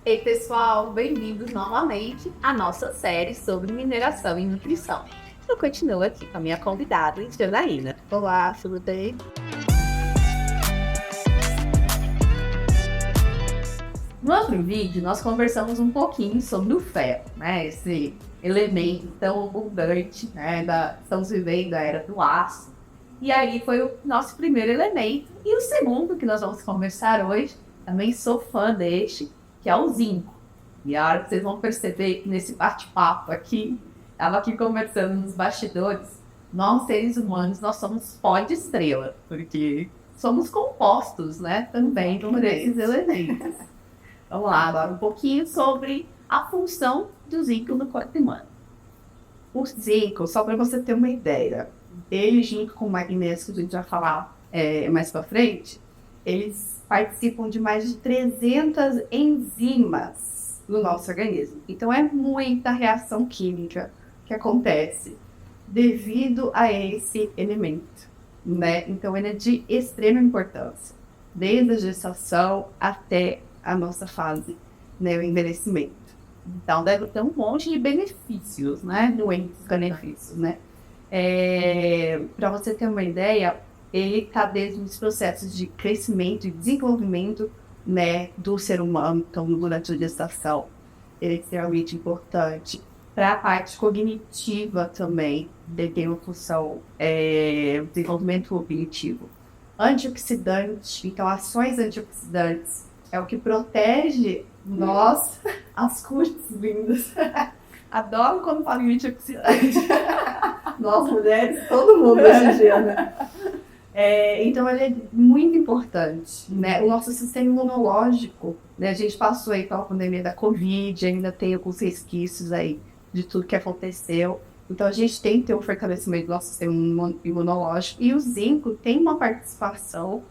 Ei, pessoal, bem-vindos novamente à nossa série sobre mineração e nutrição. Eu continuo aqui com a minha convidada, Janaína. Olá, tudo bem? No outro vídeo, nós conversamos um pouquinho sobre o ferro, né? Esse elemento tão abundante, né? Estamos vivendo a era do aço. E aí foi o nosso primeiro elemento. E o segundo que nós vamos conversar hoje, também sou fã deste, que é o zinco. E a hora que vocês vão perceber que nesse bate-papo aqui, estava aqui conversando nos bastidores, nós seres humanos, nós somos pó de estrela, porque somos compostos, né? Também por esses elementos. Vamos lá, agora um pouquinho sobre a função do zinco no corpo humano. O zinco, só para você ter uma ideia, ele junto com o magnésio, que a gente vai falar mais para frente, eles participam de mais de 300 enzimas no nosso organismo. Então é muita reação química que acontece devido a esse elemento, né? Então ele é de extrema importância, desde a gestação até a nossa fase, né, o envelhecimento. Então, deve ter um monte de benefícios, né? Doentes benefícios, né? Para você ter uma ideia, ele está desde os processos de crescimento e desenvolvimento, né, do ser humano, então, durante a gestação. Ele é extremamente importante. Para a parte cognitiva também, ele tem uma função, desenvolvimento cognitivo. Antioxidante, então, ações antioxidantes é o que protege nós, as curtas lindas. Adoro quando falo em antioxidante. Nós mulheres, todo mundo hoje em dia, né? Então ele é muito importante, né? O nosso sistema imunológico, né? A gente passou aí pela pandemia da Covid, ainda tem alguns resquícios aí de tudo que aconteceu. Então a gente tem que ter um fortalecimento do nosso sistema imunológico, e o zinco tem uma participação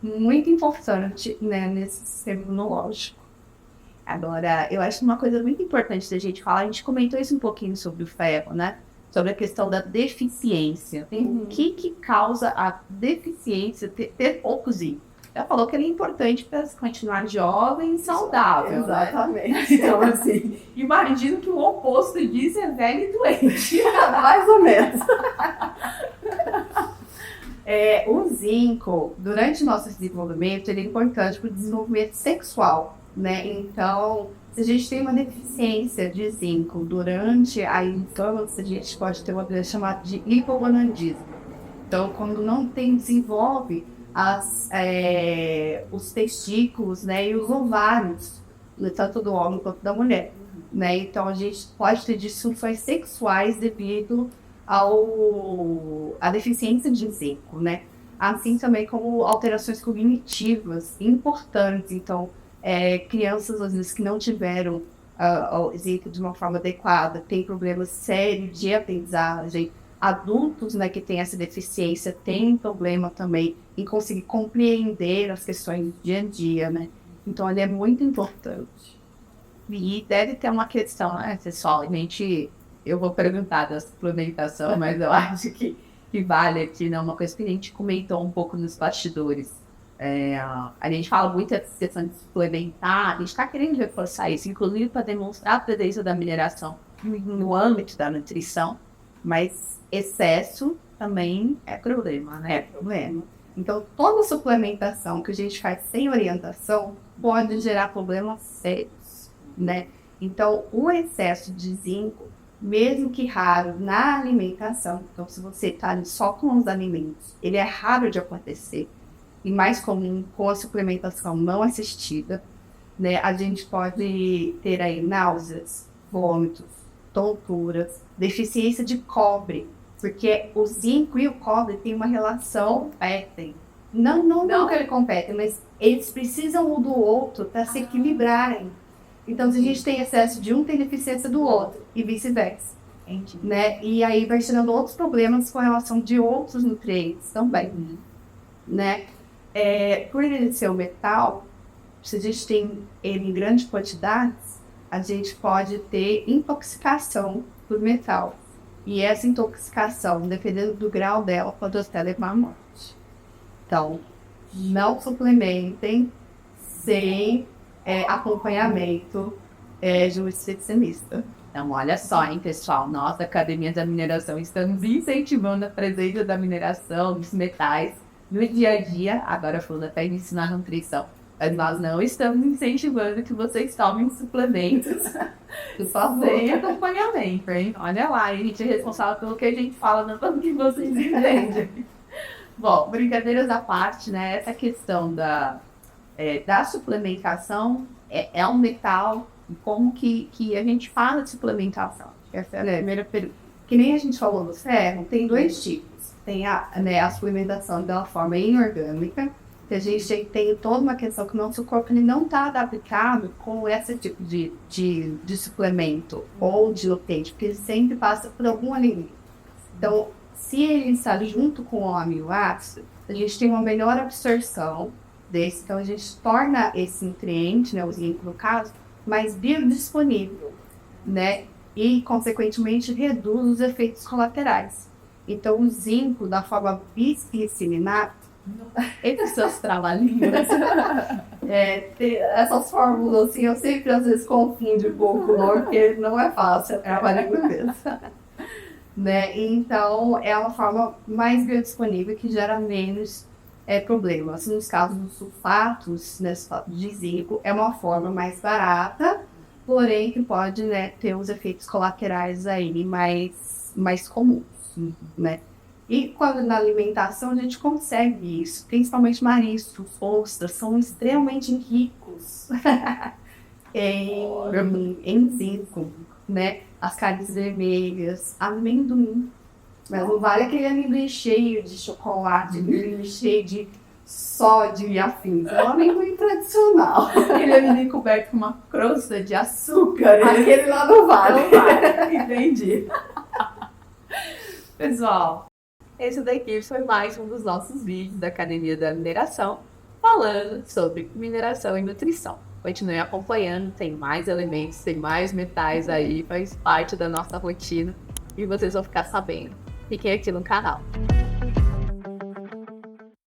muito importante, né, nesse sistema imunológico. Agora, eu acho uma coisa muito importante da gente falar, a gente comentou isso um pouquinho sobre o ferro, né? Sobre a questão da deficiência. O que causa a deficiência, ter pouco zinco? Já falou que ele é importante para continuar jovem e saudável, Exatamente. Né? Então, assim, imagino que o oposto disso é velho e doente. Mais ou menos. O zinco, durante o nosso desenvolvimento, ele é importante para o desenvolvimento sexual, né? Então, se a gente tem uma deficiência de zinco durante a infância, a gente pode ter uma doença chamada de hipogonadismo. Então, quando não desenvolve os testículos, né, e os ovários, tanto do homem quanto da mulher, né? Então, a gente pode ter disfunções sexuais devido à deficiência de zinco, né? Assim também como alterações cognitivas importantes. Então, crianças, às vezes, que não tiveram o zinco de uma forma adequada, têm problemas sérios de aprendizagem. Adultos, né, que têm essa deficiência têm problema também em conseguir compreender as questões do dia a dia, né? Então, ele é muito importante. E deve ter uma questão, né, pessoal? Eu vou perguntar da suplementação, mas eu acho que vale aqui, né? Uma coisa que a gente comentou um pouco nos bastidores. A gente fala muito dessa questão de suplementar, a gente está querendo reforçar isso, inclusive para demonstrar a presença da mineração no âmbito da nutrição, mas excesso também é problema, né? É problema. Então, toda suplementação que a gente faz sem orientação pode gerar problemas sérios, né? Então, o excesso de zinco, mesmo que raro na alimentação, então se você está só com os alimentos, ele é raro de acontecer, e mais comum com a suplementação não assistida, né? A gente pode ter aí náuseas, vômitos, tonturas, deficiência de cobre, porque o zinco e o cobre têm uma relação, não que ele compete, mas eles precisam um do outro para se equilibrarem. Então, se a gente tem excesso de um, tem deficiência do outro, e vice-versa, né? E aí vai gerando outros problemas com relação de outros nutrientes também, né? Por ele ser o metal, se a gente tem ele em grandes quantidades, a gente pode ter intoxicação por metal. E essa intoxicação, dependendo do grau dela, pode até levar à morte. Então, não suplementem sem acompanhamento de um nutricionista. Então, olha só, hein, pessoal, nós da Academia da Mineração estamos incentivando a presença da mineração, dos metais, no dia a dia. Agora falando até de ensinar nutrição, mas nós não estamos incentivando que vocês tomem suplementos só sem acompanhamento, hein? Olha lá, a gente é responsável pelo que a gente fala, não pelo que vocês entendem. Bom, brincadeiras à parte, né? Essa questão da suplementação é um metal. E como que a gente fala de suplementação? Essa é a primeira pergunta. Que nem a gente falou do ferro, tem dois tipos. Tem a suplementação da forma inorgânica, que a gente tem toda uma questão que o nosso corpo ele não está adaptado com esse tipo de suplemento ou de nutriente, porque ele sempre passa por algum alimento. Então, se ele está junto com o aminoácido, a gente tem uma melhor absorção desse, então a gente torna esse nutriente, né, o zinco no caso, mais biodisponível, né? E, consequentemente, reduz os efeitos colaterais. Então, o zinco, da forma bisglicinato, esses seus trabalhinhos, essas fórmulas, assim, eu sempre, às vezes, confundo um pouco, porque não é fácil trabalhar com isso. Né? Então, é uma forma mais biodisponível que gera menos problemas. Nos casos dos sulfatos, né, de zinco, é uma forma mais barata, porém que pode, né, ter os efeitos colaterais aí mais comuns, né? E quando na alimentação a gente consegue isso, principalmente mariscos, ostras, são extremamente ricos em zinco, né? As carnes vermelhas, amendoim. Mas não vale aquele amendoim cheio de chocolate, amendoim cheio de sódio e afins. É um amendoim tradicional. Aquele amendoim coberto com uma crosta de açúcar. Aquele lá não vale. Não vale. Entendi. Pessoal, esse daqui foi mais um dos nossos vídeos da Academia da Mineração, falando sobre mineração e nutrição. Continue acompanhando, tem mais elementos, tem mais metais aí, faz parte da nossa rotina e vocês vão ficar sabendo. Fiquem aqui no canal.